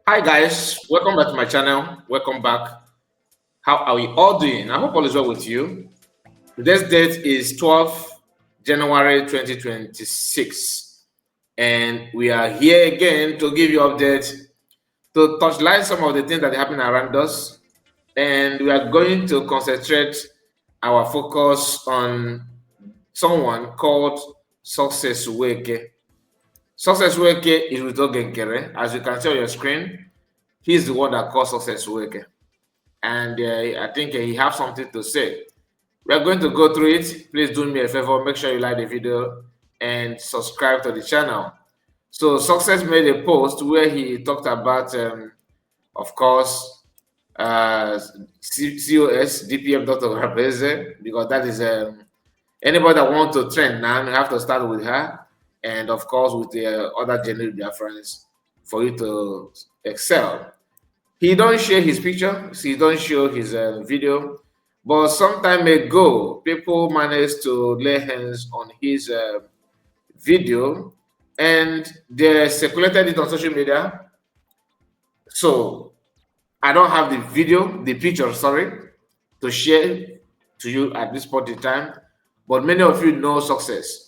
Hi guys, welcome back to my channel. Welcome back. How are we all doing? I hope all is well with you. Today's date is 12th January 2026, and we are here again to give you updates, to touchlight some of the things that are happening around us, and we are going to concentrate our focus on someone called Succes Nweke. Succes Nweke is with Ogenkere. As you can see on your screen, he's the one that calls Succes Nweke. And I think he has something to say. We are going to go through it. Please do me a favor, make sure you like the video and subscribe to the channel. So Succes made a post where he talked about, of course, COS, DPM Dr. Rabeze, because that is anybody that wants to trend now, you have to start with her, and of course with the other genuine Biafrans for you to excel. He don't share his picture, he don't show his video, but some time ago, people managed to lay hands on his video, and they circulated it on social media. So I don't have the video, the picture, sorry, to share to you at this point in time, but many of you know Succes.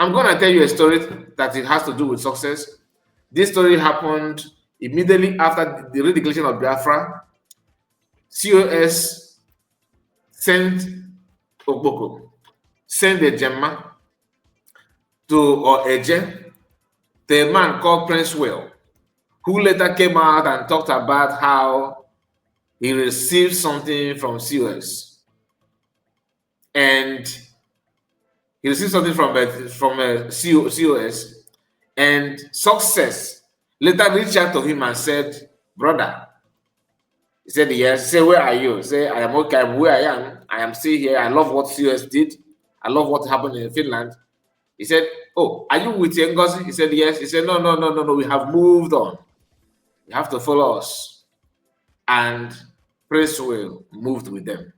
I'm gonna tell you a story that it has to do with Succes. This story happened immediately after the redeclaration of Biafra. COS sent Okpoko, sent a Gemma to Eje, to a man called Prince Will, who later came out and talked about how he received something from COS. And he received something from COS, and Succes later reached out to him and said, "Brother," he said, "Yes." He said, "Where are you?" He said, "I am okay. I'm where I am. I am still here. I love what COS did. I love what happened in Finland." He said, "Oh, are you with Ngozi?" He said, "Yes." He said, "No, no, no, no, no. We have moved on. You have to follow us." And Prince Will moved with them.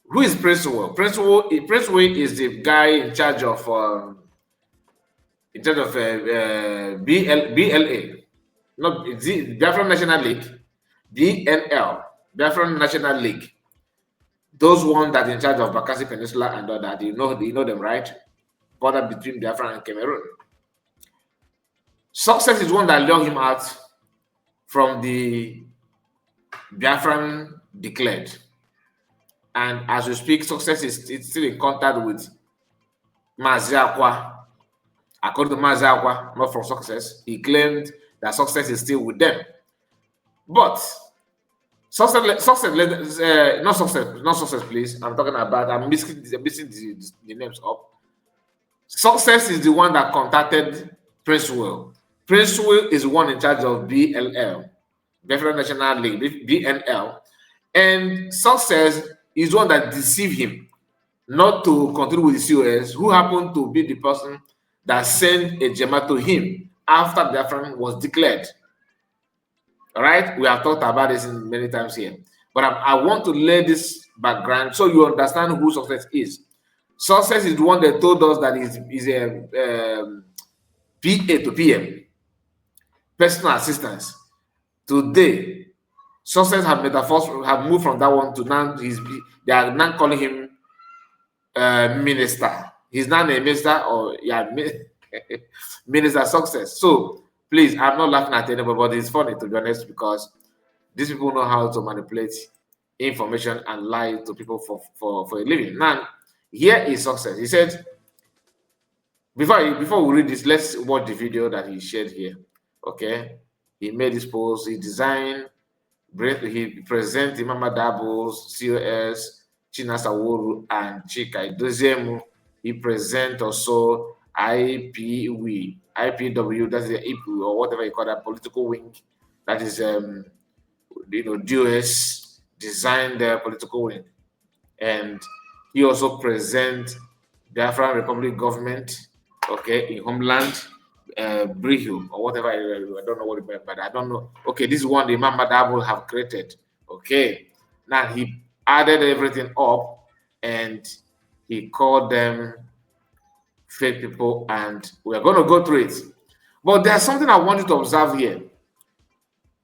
Who is Prince Will? Prince Will is the guy in charge of BLA, not the Biafra National League, BNL, Biafra National League. Those ones that in charge of Bakassi Peninsula and all that, you know them, right? Border between Biafra and Cameroon. Succes is one that lured him out from the Biafran declared. And as we speak, Succes is still in contact with Maziakwa. According to Maziakwa, not from Succes, he claimed that Succes is still with them. But not Succes, please. I'm talking about, I'm mixing the names up. Succes is the one that contacted Prince Will. Prince Will is the one in charge of BLL, Biafra National League, BNL. And Succes is one that deceived him not to continue with the COS, who happened to be the person that sent a Gemma to him after Biafra was declared. All right, we have talked about this many times here, but I want to lay this background so you understand who Succes is. Succes is the one that told us that is a PA to PM, personal assistance. Today, Succes have moved from that one to now. They are now calling him minister. He's not a minister, or minister Succes. So please, I'm not laughing at anybody, but it's funny, to be honest, because these people know how to manipulate information and lie to people for a living. Now, here is Succes. He said, before we read this, let's watch the video that he shared here. Okay, he made this post. He designed. He presents Imama Dabos, COS, Chinasaworu, and Chika Idozemu. He presents also IPW, that's the IPW, or whatever you call that, political wing. That is, DOS designed the political wing. And he also presents Biafran Republic government, okay, in homeland, Brihu, or whatever, I don't know what it meant, but I don't know. Okay, this is one the Imam Madabo have created. Okay, now he added everything up and he called them fake people, and we're going to go through it. But there's something I want you to observe here.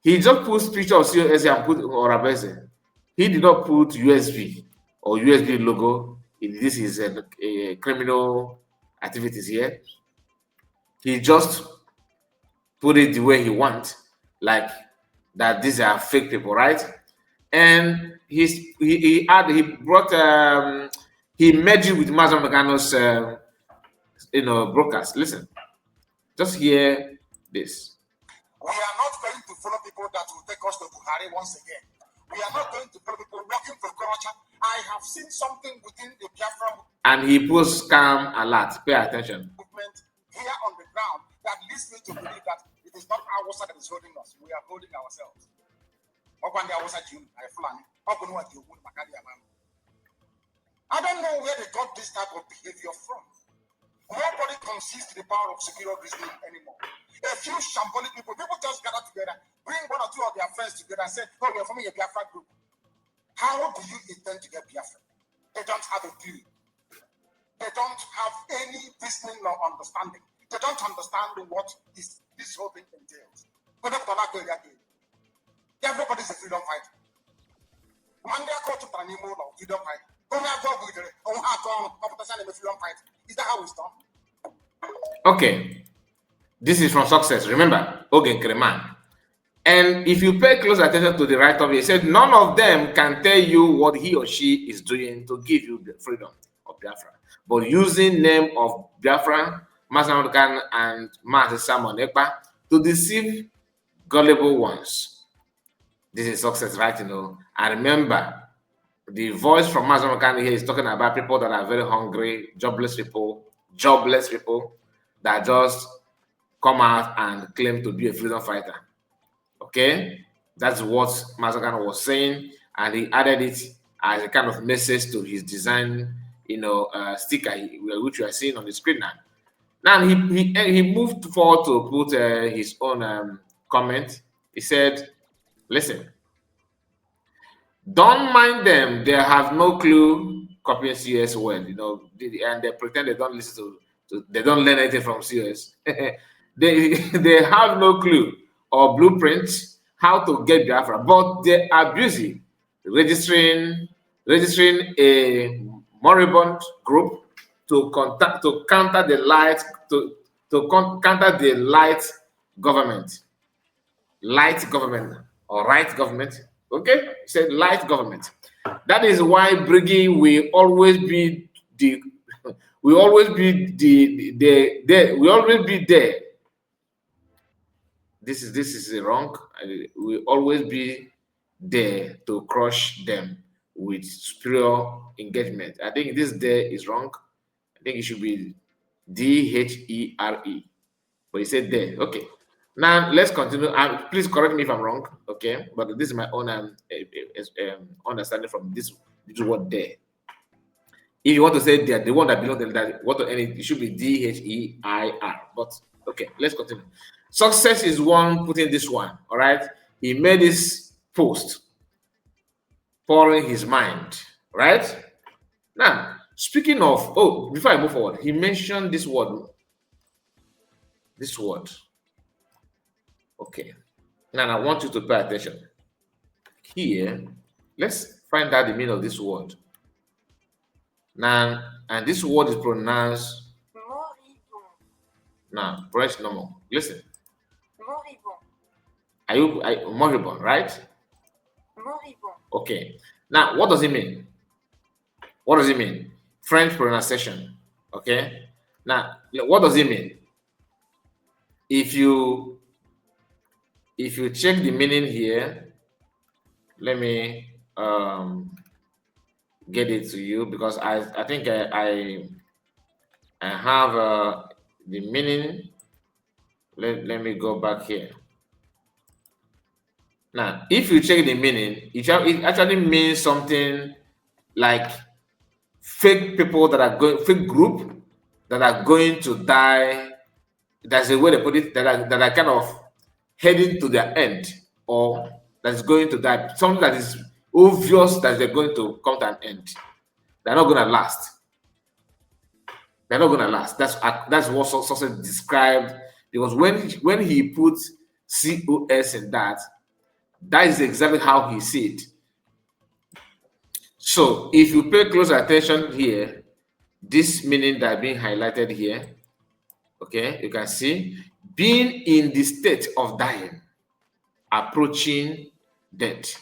He just put picture of COS and put Orabese. He did not put USB or USB logo. This is a criminal activities here. He just put it the way he wants, like that these are fake people, right? And he brought he merged it with Mazda Megano's broadcast. Listen, just hear this. We are not going to follow people that will take us to Buhari once again. We are not going to follow people working for corruption. I have seen something within the Biafra and he puts calm alert. Pay attention. Movement here on the ground that leads me to believe that it is not our side that is holding us. We are holding ourselves. I don't know where they got this type of behavior from. Nobody concedes the power of superior reasoning anymore. A few shambolic people just gather together, bring one or two of their friends together and say, oh, we are forming a Biafra group. How do you intend to get Biafra? They don't have a clue. They don't have any reasoning or understanding. They don't understand what this whole thing entails. Everybody is a freedom fighter. One day I call to Tanimo or freedom fighter. Is that how it's done? Okay. This is from Succes. Remember, Ogen Kreman. And if you pay close attention to the right of it, he said none of them can tell you what he or she is doing to give you the freedom of Biafra. But using name of Biafra, Masamukan and Mas Simon Ekpa to deceive gullible ones. This is Succes, right? And remember, the voice from Masamukan here is talking about people that are very hungry, jobless people that just come out and claim to be a freedom fighter. Okay, that's what Masakan was saying, and he added it as a kind of message to his design, sticker which you are seeing on the screen now. Now he moved forward to put his own comment. He said, "Listen, don't mind them. They have no clue copying CS well, and they pretend they don't listen to they don't learn anything from CS. they have no clue or blueprints how to get Biafra, but they are busy registering a moribund group to counter the light counter the light government or right government. Okay, he said light government. That is why Briggy will always be there. This is wrong. We always be there to crush them with superior engagement. I think this there is wrong. I think it should be DHERE. But he said there. Okay. Now let's continue. Please correct me if I'm wrong. Okay, but this is my own understanding from this word there. If you want to say there, the one that belongs to that, it should be DHEIR. But okay, let's continue. Succes is one putting this one. All right, he made this post, pouring his mind. Right now, speaking of, before I move forward, he mentioned this word. This word. Okay. Now I want you to pay attention. Here, let's find out the meaning of this word. Now, and this word is pronounced. Now, press normal. Listen. Are you moribund, right? Moribund. Okay. Now, what does it mean? What does it mean? French pronunciation. Okay. Now, what does it mean? If you check the meaning here, let me get it to you because I think I have the meaning. Let me go back here. Now, if you check the meaning, it actually means something like fake people that are going, fake group that are going to die. That's the way they put it. That are kind of heading to their end, or that's going to die. Something that is obvious that they're going to come to an end. They're not going to last. They're not going to last. That's what Succes described. Because when he put COS in that, That is exactly how he see it. So if you pay close attention here, this meaning that being highlighted here, okay, you can see being in the state of dying, approaching death.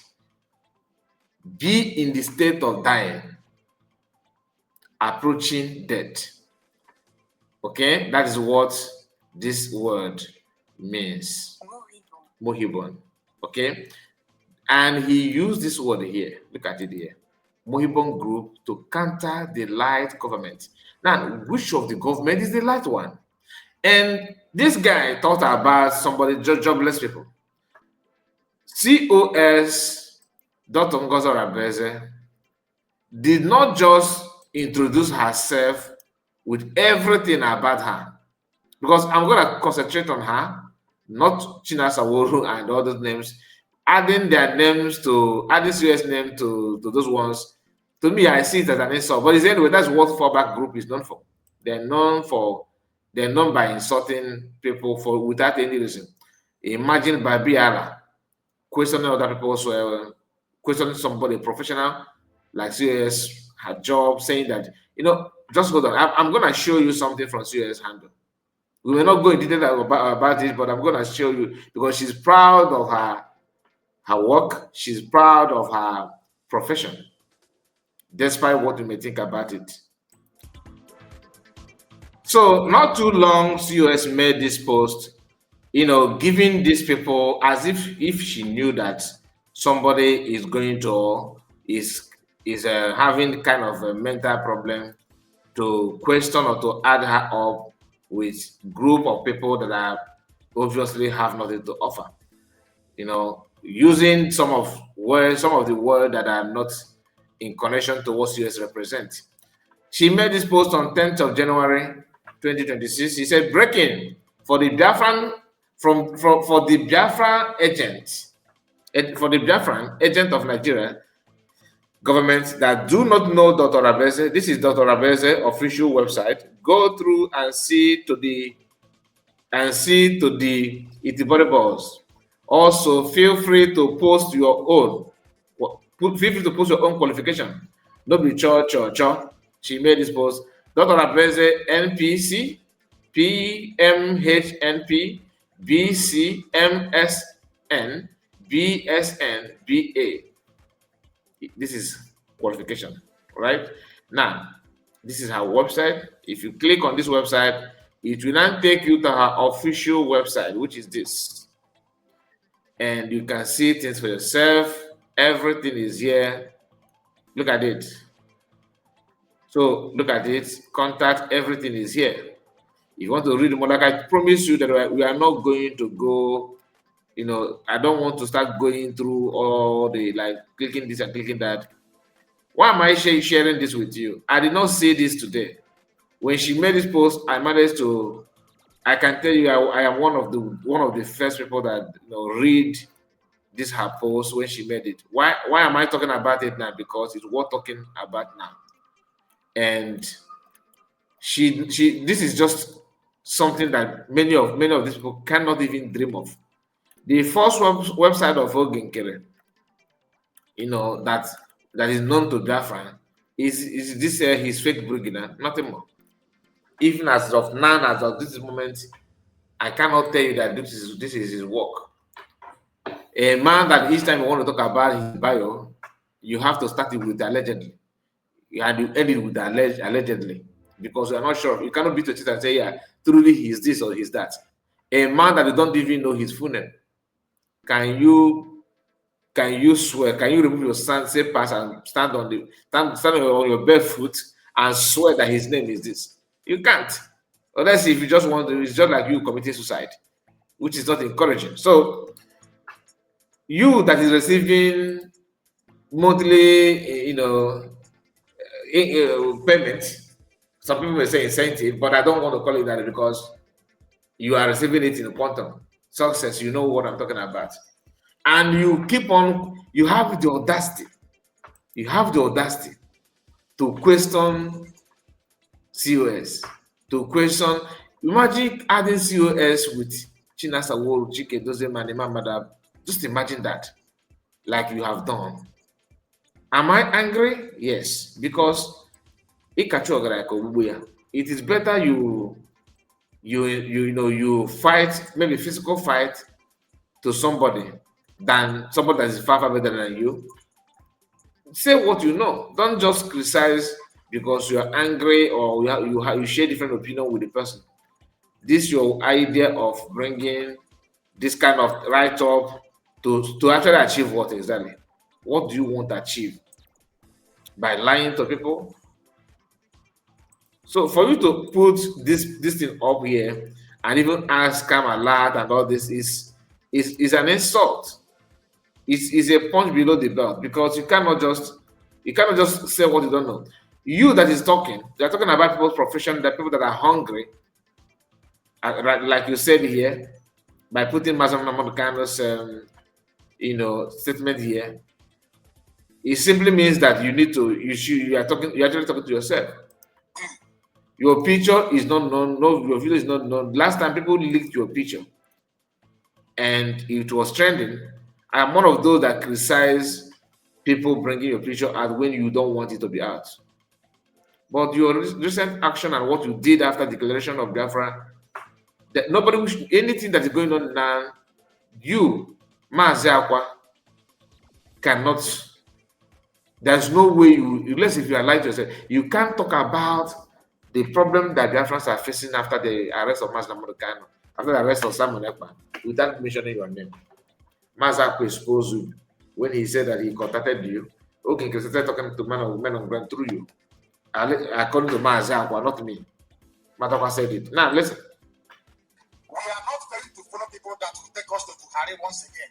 Be in the state of dying, approaching death. Okay, that is what this word means. Moribund. Okay, and he used this word here. Look at it here. Moribund group to counter the light government. Now, which of the government is the light one? And this guy thought about somebody jobless people. COS Dr. Ngozi Rabeze did not just introduce herself with everything about her, because I'm going to concentrate on her, not Chinasa Woru and all those names, adding their names to, adding COS name to those ones. To me, I see it as an insult. But anyway, that's what fallback group is known for. They're known by insulting people for without any reason. Imagine Biafra questioning other people, so questioning somebody professional like COS, her job, saying that, just hold on. I'm going to show you something from COS handle. We will not go in detail about it, but I'm going to show you, because she's proud of her work. She's proud of her profession, despite what you may think about it. So not too long, COS made this post, giving these people as if she knew that somebody is going to is having kind of a mental problem, to question or to add her up with group of people that are obviously have nothing to offer. Using some of the words that are not in connection to what COS represents. She made this post on 10th of January 2026. She said, breaking for the Biafran for the Biafra agent, for the Biafran agent of Nigeria government that do not know Dr. Rabeze. This is Dr. Rabeze official website. Go through and see to the Itibori balls. Also, feel free to post your own. Feel free to post your own qualification. Not be cho. She made this post. Dr. Rabeze NPC, PMHNP, BC, MSN, BSN, BA. This is qualification, right? Now, this is her website. If you click on this website, it will now take you to her official website, which is this. And you can see things for yourself. Everything is here. Look at it. So look at it. Contact, everything is here. If you want to read more, like I promise you that we are not going to go, I don't want to start going through all the clicking this and clicking that. Why am I sharing this with you? I did not say this today. When she made this post, I can tell you I am one of the first people that read this her post when she made it. Why am I talking about it now? Because it's worth talking about now. And this is just something that many of these people cannot even dream of. The first website of Ogenkere, that is known to Biafra is this his fake brigadier, nothing more. Even as of now, as of this moment, I cannot tell you that this is his work. A man that each time you want to talk about his bio, you have to start it with allegedly. And you end it with allegedly, because you are not sure. You cannot beat your chest and say, yeah, truly he's this or he's that. A man that you don't even know his full name, can you swear? Can you remove your say pass and stand on your bare foot and swear that his name is this? You can't. Unless if you just want to, it's just like you committing suicide, which is not encouraging. So you that is receiving monthly, payment, some people may say incentive, but I don't want to call it that because you are receiving it in quantum. Success, you know what I'm talking about. And you keep on, you have the audacity to question COS, to question. Imagine adding COS with Chinasa Woru, Chike Dozema, and Imam Madab. Just imagine that. like you have done. Am I angry? Yes, because it is better you fight, maybe physical fight to somebody than somebody that is far better than you. Say what you know. Don't just criticize because you are angry or you share different opinion with the person. This your idea of bringing this kind of write up to actually achieve what exactly? What do you want to achieve by lying to people? So for you to put this thing up here and even ask scam alert and all this is an insult. It's a punch below the belt because you cannot just say what you don't know. You that is talking, they're talking about people's profession, the people that are hungry, like you said here, by putting Mazam Namodukan's statement here. It simply means that you are actually talking to yourself. Your picture is not known, no, your video is not known. Last time people leaked your picture and it was trending. I'm one of those that criticize people bringing your picture out when you don't want it to be out. But your recent action and what you did after declaration of Biafra, that anything that is going on now, you, Mazi Akwa, cannot. There's no way unless if you are lying to yourself, you can't talk about the problem that Biafrans are facing after the arrest of Mazi Kano, after the arrest of Simon Ekpa, without mentioning your name. Mazi Akwa exposed you when he said that he contacted you. Okay, because he started talking to men on ground through you. According to Mazi Akwa, not me. Matakwa said it. Now listen. We are not going to follow people that will take us to Buhari once again.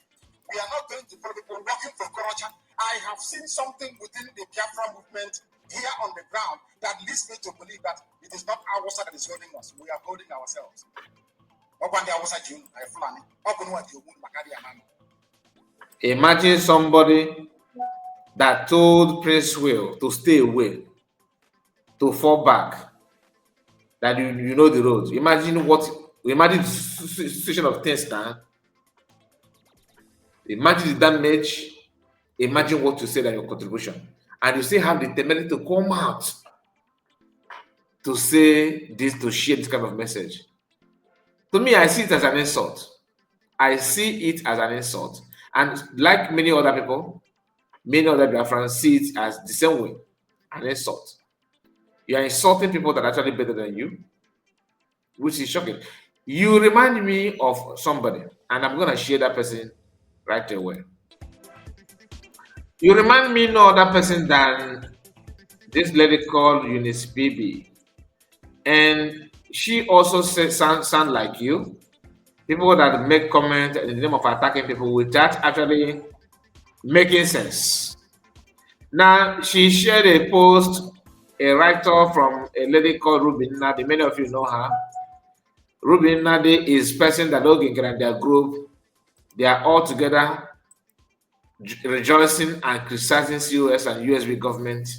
We are not going to follow people working for corruption. I have seen something within the Biafra movement here on the ground that leads me to believe that it is not our side that is holding us. We are holding ourselves. Imagine somebody that told Prince Will to stay away, to fall back, that you know the road. Imagine the situation of things now. Imagine the damage. Imagine what you said and your contribution. And you still have the temerity to come out to say this, to share this kind of message. To me, I see it as an insult. I see it as an insult. And like many other people, many other Biafrans see it as the same way, an insult. You are insulting people that are actually better than you, which is shocking. You remind me of somebody, and I'm going to share that person right away. You remind me no other person than this lady called Eunice Bibi. And she also sound like you. People that make comments in the name of attacking people without actually making sense. Now, she shared a post, a write-up from a lady called Ruby Nadi. Many of you know her. Ruby Nadi is person that Oginker and their group, they are all together rejoicing and criticizing COS and USB government.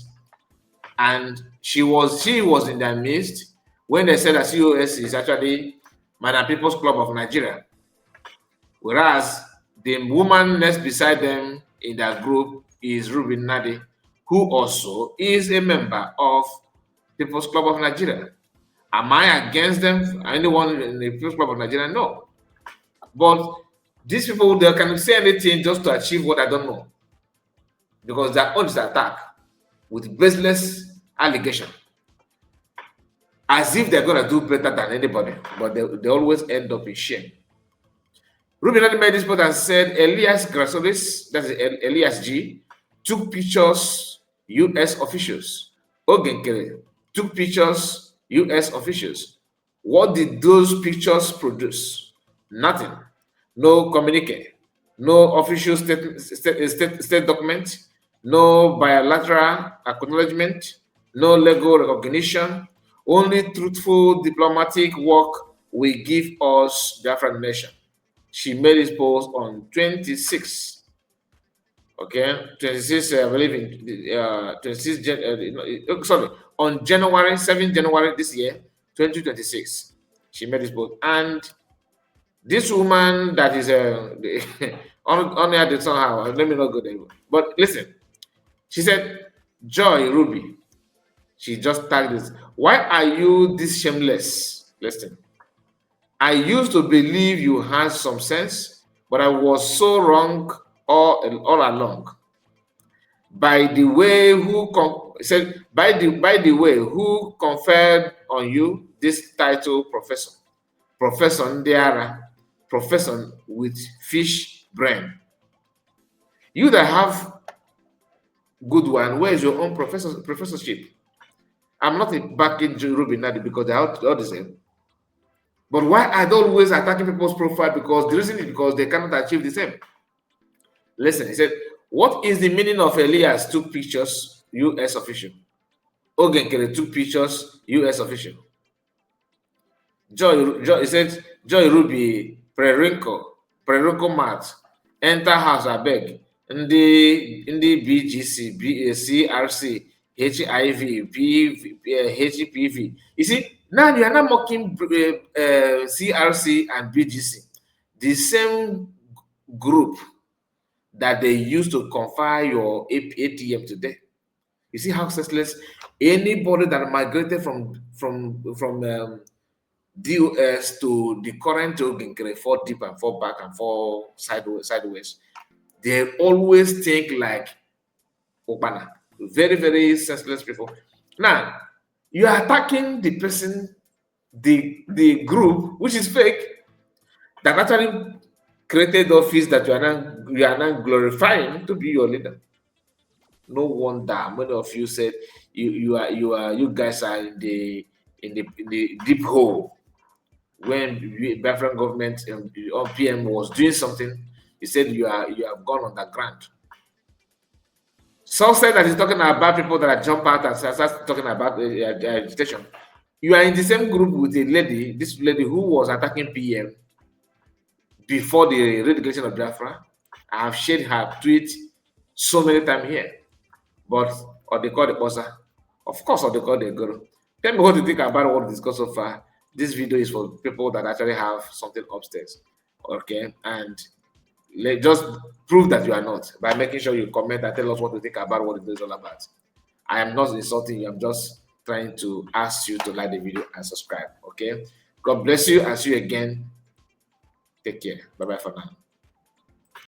And she was in their midst when they said that COS is actually Madam People's Club of Nigeria. Whereas the woman next beside them in that group is Ruby Nadi, who also is a member of People's Club of Nigeria. Am I against them? Anyone in the People's Club of Nigeria? No. But these people, they can say anything just to achieve what I don't know. Because their own is attack with baseless allegation. As if they're going to do better than anybody. But they always end up in shame. Ruby Nadi made this point and said Elias Grasolis, that is Elias G, took pictures, U.S. officials. Ogenkere took pictures, U.S. officials. What did those pictures produce? Nothing. No communique, no official state document, no bilateral acknowledgement, no legal recognition. Only truthful diplomatic work will give us Biafran nation. She made this post on 26. Okay, 26, I believe in 26, on January, 7th January this year, 2026. She made this post. And this woman that is On air did somehow. Let me not go there. But listen, she said, Joy Ruby. She just tagged this. Why are you this shameless? Listen. I used to believe you had some sense, but I was so wrong all along. By the way, said by the way, who conferred on you this title, Professor? Professor Ndiara, Professor with fish brain. You that have good one, where is your own professorship? I'm not backing Ruby Nadi because they're all the same. But why are they always attacking people's profile? Because the reason is because they cannot achieve the same. Listen, he said, what is the meaning of Elias took pictures, US official? Ogenkere took pictures, US official. Joy, he said, Joy Ruby, Prerinko Mat, enter house, I beg. In the BGC, CRC, HIV, HPV. You see, now you are not mocking CRC and BGC. The same group that they used to confire your ATM today. You see how senseless anybody that migrated from DOS to the current Oginkere, fall deep and fall back and fall sideways. They always think like Obana. Very, very senseless people. Now, you are attacking the person, the group, which is fake, that actually created office that you are now glorifying to be your leader. No wonder many of you said you guys are in the deep hole. When Biafra government or PM was doing something, he said you have gone underground. Succes that is talking about people that jump out and start talking about agitation. You are in the same group with a lady, this lady who was attacking PM before the relegation of Biafra. I have shared her tweet so many times here. But or they call the bossa. Of course, or they call the guru. Tell me what you think about what we discussed so far. This video is for people that actually have something upstairs. Okay, and just prove that you are not by making sure you comment and tell us what you think about what it is all about. I am not insulting you, I'm just trying to ask you to like the video and subscribe. Okay, God bless you and see you again. Take care. Bye bye for now.